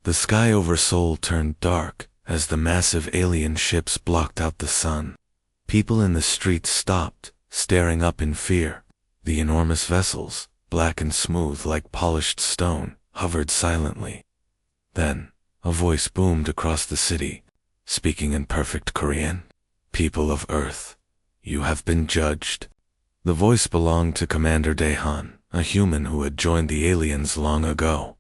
The sky over Seoul turned dark as the massive alien ships blocked out the sun. People in the streets stopped, staring up in fear. The enormous vessels, black and smooth like polished stone, hovered silently. Then, a voice boomed across the city, speaking in perfect Korean. "People of Earth, you have been judged." The voice belonged to Commander Daehan, a human who had joined the aliens long ago.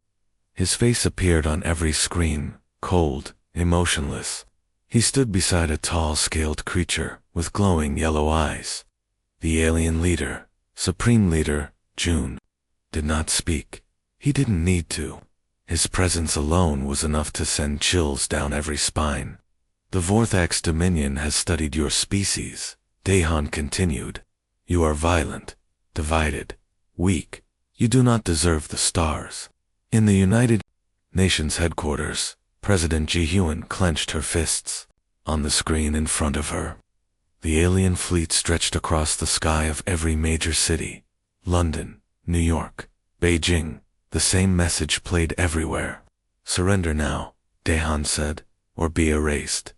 His face appeared on every screen, cold, emotionless. He stood beside a tall, scaled creature with glowing yellow eyes. The alien leader, Supreme Leader, June, did not speak. He didn't need to. His presence alone was enough to send chills down every spine. "The Vorthax Dominion has studied your species," Daehan continued. "You are violent, divided, weak. You do not deserve the stars." In the United Nations headquarters, President Ji-Hyun clenched her fists. On the screen in front of her, the alien fleet stretched across the sky of every major city. London, New York, Beijing, the same message played everywhere. "Surrender now," Daehan said, "or be erased."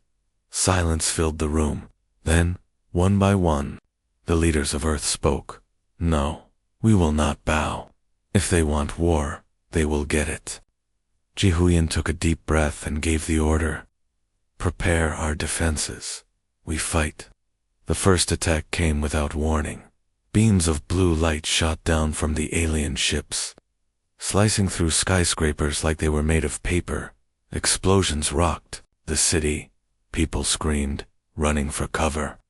Silence filled the room. Then, one by one, the leaders of Earth spoke. "No, we will not bow. If they want war, they will get it." Ji-Hyun took a deep breath and gave the order. "Prepare our defenses. We fight." The first attack came without warning. Beams of blue light shot down from the alien ships, slicing through skyscrapers like they were made of paper. Explosions rocked the city. People screamed, running for cover.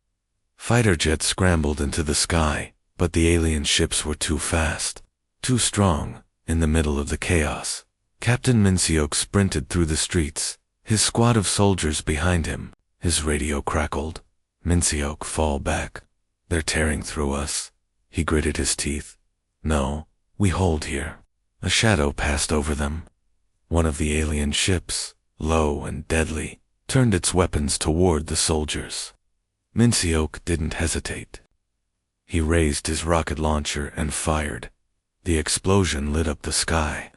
Fighter jets scrambled into the sky, but the alien ships were too fast, too strong. In the middle of the chaos, Captain Min-seok sprinted through the streets, his squad of soldiers behind him. His radio crackled. "Min-seok, fall back. They're tearing through us." He gritted his teeth. "No, we hold here." A shadow passed over them. One of the alien ships, low and deadly, turned its weapons toward the soldiers. Min-seok didn't hesitate. He raised his rocket launcher and fired. The explosion lit up the sky.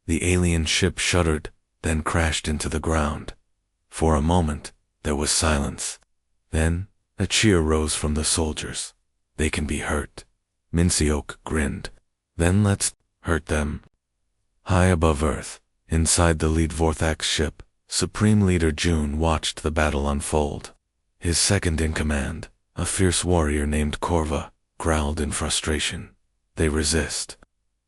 The alien ship shuddered, then crashed into the ground. For a moment, there was silence. Then, a cheer rose from the soldiers. "They can be hurt." Min-seok grinned. "Then let's hurt them." High above Earth, inside the lead Vorthax ship, Supreme Leader June watched the battle unfold. His second-in-command, a fierce warrior named Korva, growled in frustration. "They resist.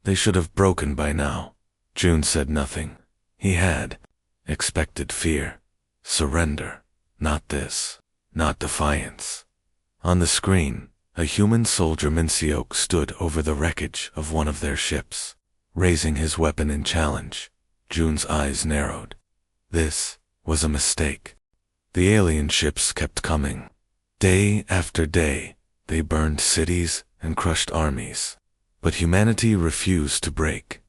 They should have broken by now." June said nothing. He had expected fear. Surrender. Not this. Not defiance. On the screen, a human soldier Min-seok stood over the wreckage of one of their ships, raising his weapon in challenge. June's eyes narrowed. This was a mistake. The alien ships kept coming. Day after day, they burned cities and crushed armies. But humanity refused to break.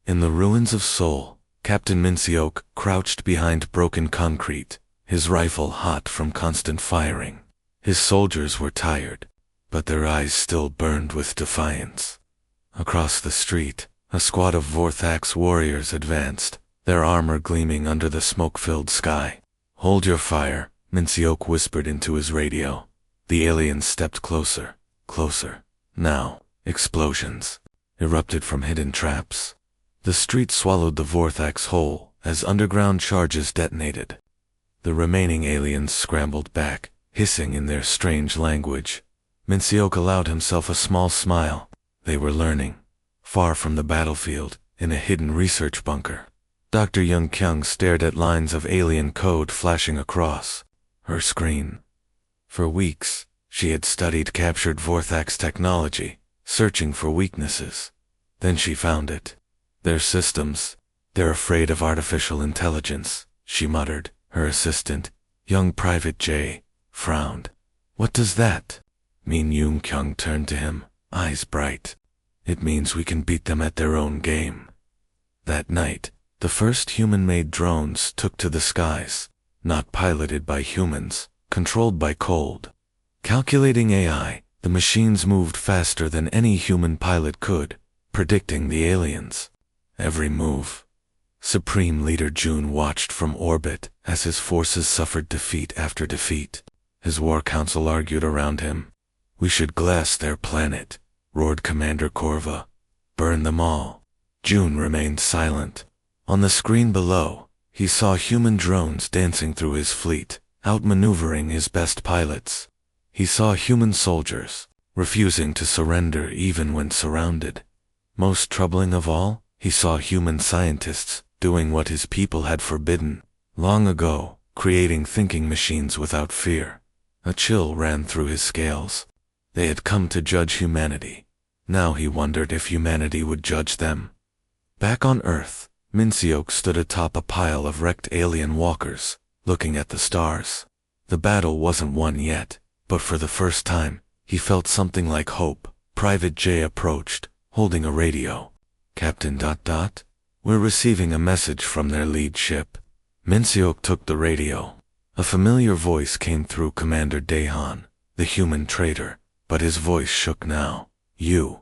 In the ruins of Seoul, Captain Min-seok crouched behind broken concrete, his rifle hot from constant firing. His soldiers were tired, but their eyes still burned with defiance. Across the street, a squad of Vorthax warriors advanced, their armor gleaming under the smoke-filled sky. "Hold your fire," Min-seok whispered into his radio. The aliens stepped closer, closer. Now, explosions erupted from hidden traps. The street swallowed the Vorthax whole as underground charges detonated. The remaining aliens scrambled back, hissing in their strange language. Min-seok allowed himself a small smile. They were learning. Far from the battlefield, in a hidden research bunker, Dr. Young-kyung stared at lines of alien code flashing across her screen. For weeks, she had studied captured Vorthax technology, searching for weaknesses. Then she found it. "Their systems. They're afraid of artificial intelligence," she muttered. Her assistant, young Private J, frowned. "What does that mean?" Young-kyung turned to him, eyes bright. "It means we can beat them at their own game." That night, the first human-made drones took to the skies, not piloted by humans, controlled by cold. Calculating AI, the machines moved faster than any human pilot could, predicting the aliens. Every move, Supreme Leader Jun watched from orbit as his forces suffered defeat after defeat. His war council argued around him. "We should glass their planet," roared Commander Corva. "Burn them all." Jun remained silent. On the screen below, he saw human drones dancing through his fleet, outmaneuvering his best pilots. He saw human soldiers, refusing to surrender even when surrounded. Most troubling of all, he saw human scientists doing what his people had forbidden long ago, creating thinking machines without fear. A chill ran through his scales. They had come to judge humanity. Now he wondered if humanity would judge them. Back on Earth, Minseok stood atop a pile of wrecked alien walkers, looking at the stars. The battle wasn't won yet, but for the first time, he felt something like hope. Private J approached, holding a radio. "Captain ... We're receiving a message from their lead ship." Minseok took the radio. A familiar voice came through Commander Daehan, the human traitor, but his voice shook now. "You ...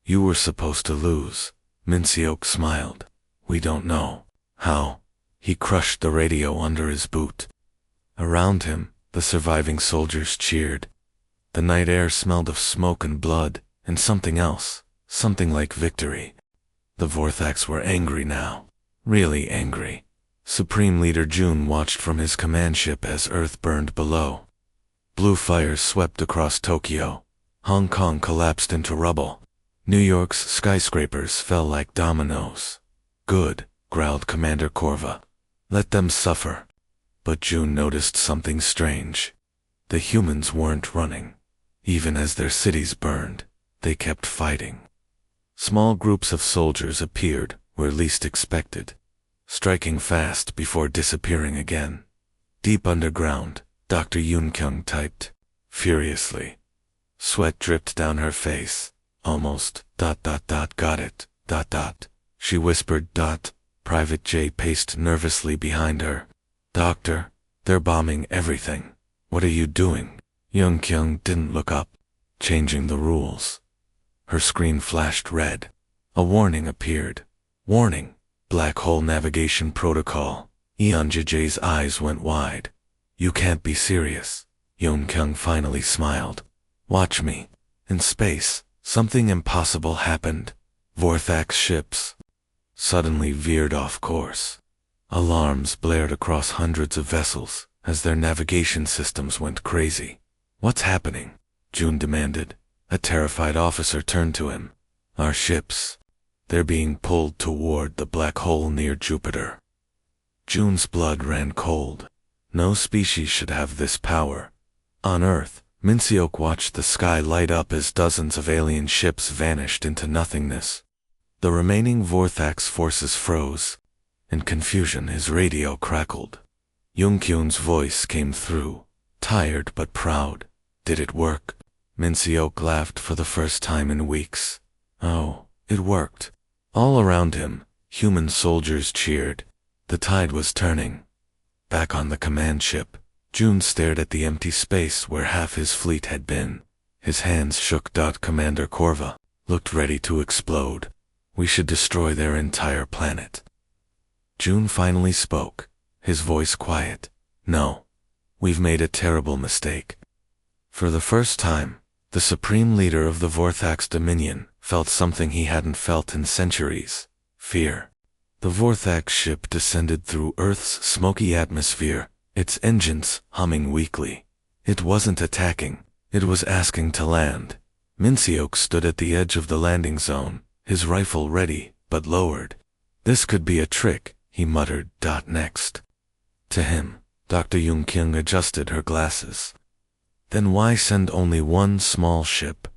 You were supposed to lose." Minseok smiled. "We don't know." "How?" He crushed the radio under his boot. Around him, the surviving soldiers cheered. The night air smelled of smoke and blood, and something else, something like victory. The Vorthax were angry now. Really angry. Supreme Leader Jun watched from his command ship as Earth burned below. Blue fires swept across Tokyo. Hong Kong collapsed into rubble. New York's skyscrapers fell like dominoes. "Good," growled Commander Corva. "Let them suffer." But Jun noticed something strange. The humans weren't running. Even as their cities burned, they kept fighting. Small groups of soldiers appeared where least expected, striking fast before disappearing again. Deep underground, Dr. Yoon-kyung typed, furiously. Sweat dripped down her face. "Almost, ... got it, ... She whispered, ... Private J paced nervously behind her. "Doctor, they're bombing everything. What are you doing?" Yoon-kyung didn't look up. "Changing the rules." Her screen flashed red. A warning appeared. "Warning, Black Hole Navigation Protocol." Yeonjjae's eyes went wide. "You can't be serious." Yoon-kyung finally smiled. "Watch me." In space, something impossible happened. Vorthax ships suddenly veered off course. Alarms blared across hundreds of vessels as their navigation systems went crazy. "What's happening?" Jun demanded. A terrified officer turned to him. "Our ships. They're being pulled toward the black hole near Jupiter." Jun's blood ran cold. No species should have this power. On Earth, Minseok watched the sky light up as dozens of alien ships vanished into nothingness. The remaining Vorthax forces froze. In confusion, his radio crackled. Yoon-kyung's voice came through, tired but proud. "Did it work?" Minseok laughed for the first time in weeks. "Oh, it worked." All around him, human soldiers cheered. The tide was turning. Back on the command ship, Jun stared at the empty space where half his fleet had been. His hands shook. Commander Corva looked ready to explode. "We should destroy their entire planet." Jun finally spoke, his voice quiet. "No. We've made a terrible mistake." For the first time, the supreme leader of the Vorthax Dominion felt something he hadn't felt in centuries: fear. The Vorthax ship descended through Earth's smoky atmosphere, its engines humming weakly. It wasn't attacking, it was asking to land. Minseok stood at the edge of the landing zone, his rifle ready, but lowered. "This could be a trick," he muttered. Next. To him, Dr. Yoon-kyung adjusted her glasses. "Then why send only one small ship?"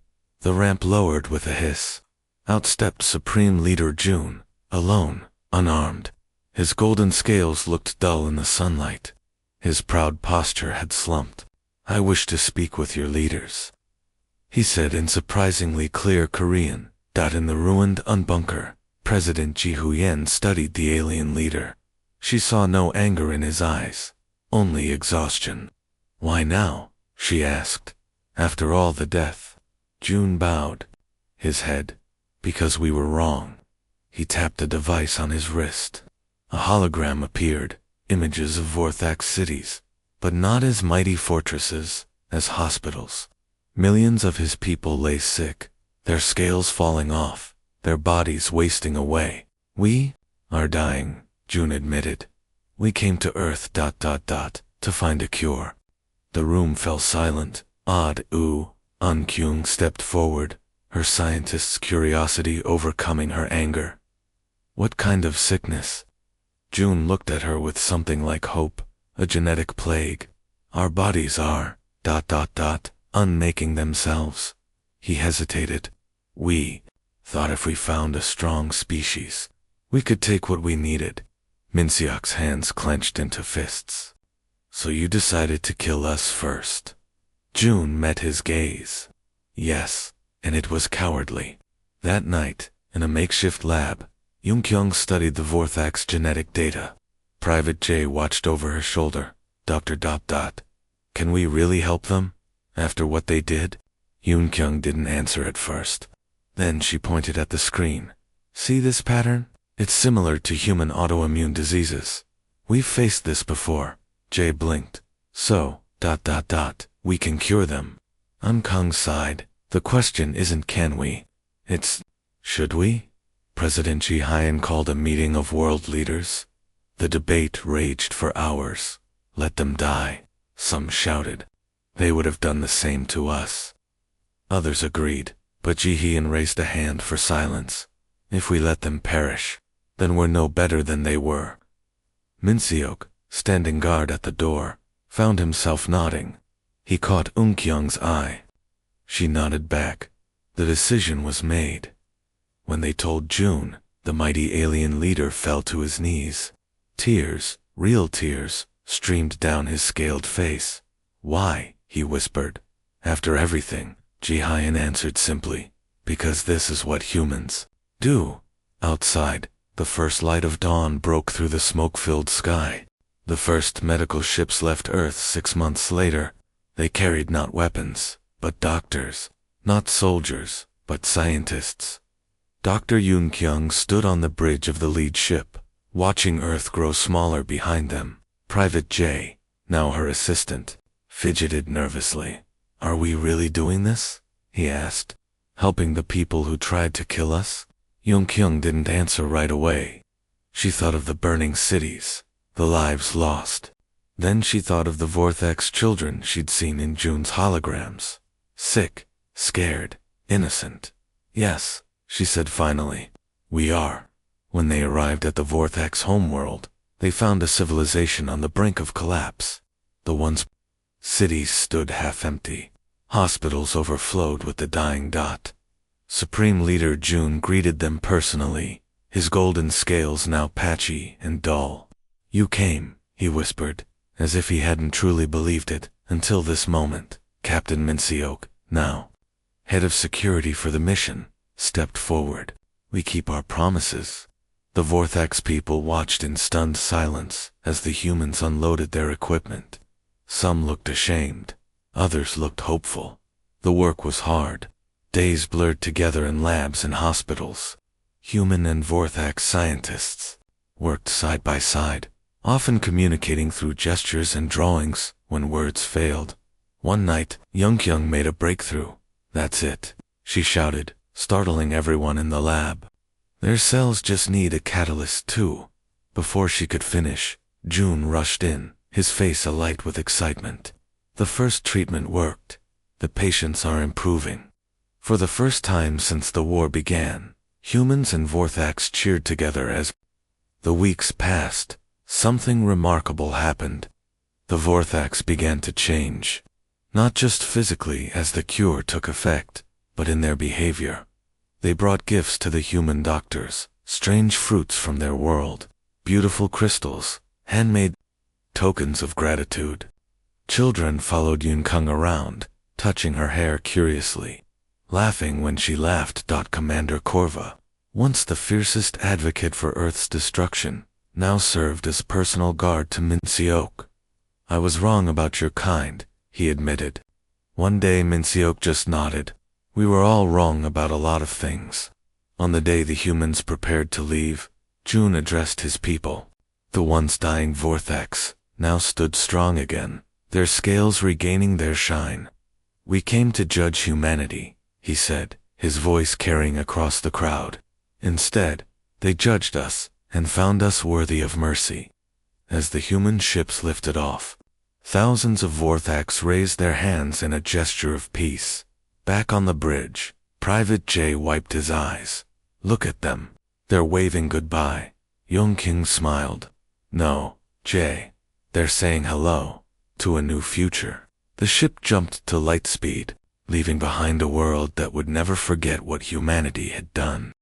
The ramp lowered with a hiss. Out stepped Supreme Leader Jun, alone, unarmed. His golden scales looked dull in the sunlight. His proud posture had slumped. "I wish to speak with your leaders," he said in surprisingly clear Korean. In the ruined unbunker, President Ji Huyen studied the alien leader. She saw no anger in his eyes, only exhaustion. "Why now?" she asked. "After all the death?" Jun bowed his head. "Because we were wrong." He tapped a device on his wrist. A hologram appeared, images of Vorthax cities, but not as mighty fortresses, as hospitals. Millions of his people lay sick, their scales falling off, their bodies wasting away. We are dying, June admitted. We came to Earth ... to find a cure. The room fell silent. Kyung stepped forward, her scientist's curiosity overcoming her anger. What kind of sickness? June looked at her with something like hope. A genetic plague. Our bodies are ... unmaking themselves. He hesitated. We thought if we found a strong species, we could take what we needed. Minseok's hands clenched into fists. So you decided to kill us first? June met his gaze. Yes, and it was cowardly. That night, in a makeshift lab, Kyung studied the Vorthax genetic data. Private J watched over her shoulder. Dr. ... Can we really help them? After what they did? Kyung didn't answer at first. Then she pointed at the screen. See this pattern? It's similar to human autoimmune diseases. We've faced this before. Jay blinked. So, ... we can cure them. Kung sighed. The question isn't can we. It's, should we? President Ji Hyen called a meeting of world leaders. The debate raged for hours. Let them die, some shouted. They would have done the same to us. Others agreed, but Ji Hyen raised a hand for silence. If we let them perish, then we're no better than they were. Minseok, standing guard at the door, found himself nodding. He caught Kyung's eye. She nodded back. The decision was made. When they told June, the mighty alien leader fell to his knees. Tears, real tears, streamed down his scaled face. Why? He whispered. After everything, Ji Hyen answered simply, because this is what humans do. Outside, the first light of dawn broke through the smoke-filled sky. The first medical ships left Earth 6 months later. They carried not weapons, but doctors. Not soldiers, but scientists. Dr. Kyung stood on the bridge of the lead ship, watching Earth grow smaller behind them. Private J, now her assistant, fidgeted nervously. Are we really doing this? He asked. Helping the people who tried to kill us? Kyung didn't answer right away. She thought of the burning cities, the lives lost. Then she thought of the Vorthax children she'd seen in June's holograms. Sick, scared, innocent. Yes, she said finally. We are. When they arrived at the Vorthax homeworld, they found a civilization on the brink of collapse. The once cities stood half empty. Hospitals overflowed with the dying . Supreme Leader June greeted them personally, his golden scales now patchy and dull. You came, he whispered, as if he hadn't truly believed it, until this moment. Captain Minseok, now head of security for the mission, stepped forward. We keep our promises. The Vorthax people watched in stunned silence as the humans unloaded their equipment. Some looked ashamed, others looked hopeful. The work was hard. Days blurred together in labs and hospitals. Human and Vorthax scientists worked side by side, often communicating through gestures and drawings when words failed. One night, Kyung made a breakthrough. That's it, she shouted, startling everyone in the lab. Their cells just need a catalyst too. Before she could finish, June rushed in, his face alight with excitement. The first treatment worked. The patients are improving. For the first time since the war began, humans and Vorthax cheered together as the weeks passed. Something remarkable happened. The Vorthax began to change. Not just physically as the cure took effect, but in their behavior. They brought gifts to the human doctors, strange fruits from their world, beautiful crystals, handmade tokens of gratitude. Children followed Kyung around, touching her hair curiously, laughing when she laughed. Commander Korva, once the fiercest advocate for Earth's destruction, now served as personal guard to Minseok. I was wrong about your kind, he admitted. One day Minseok just nodded. We were all wrong about a lot of things. On the day the humans prepared to leave, June addressed his people. The once dying Vortex now stood strong again, their scales regaining their shine. "We came to judge humanity," he said, his voice carrying across the crowd. "Instead, they judged us and found us worthy of mercy." As the human ships lifted off, thousands of Vortex raised their hands in a gesture of peace. Back on the bridge, Private J wiped his eyes. "Look at them. They're waving goodbye." Yongking smiled. "No, Jay. They're saying hello to a new future." The ship jumped to light speed, leaving behind a world that would never forget what humanity had done.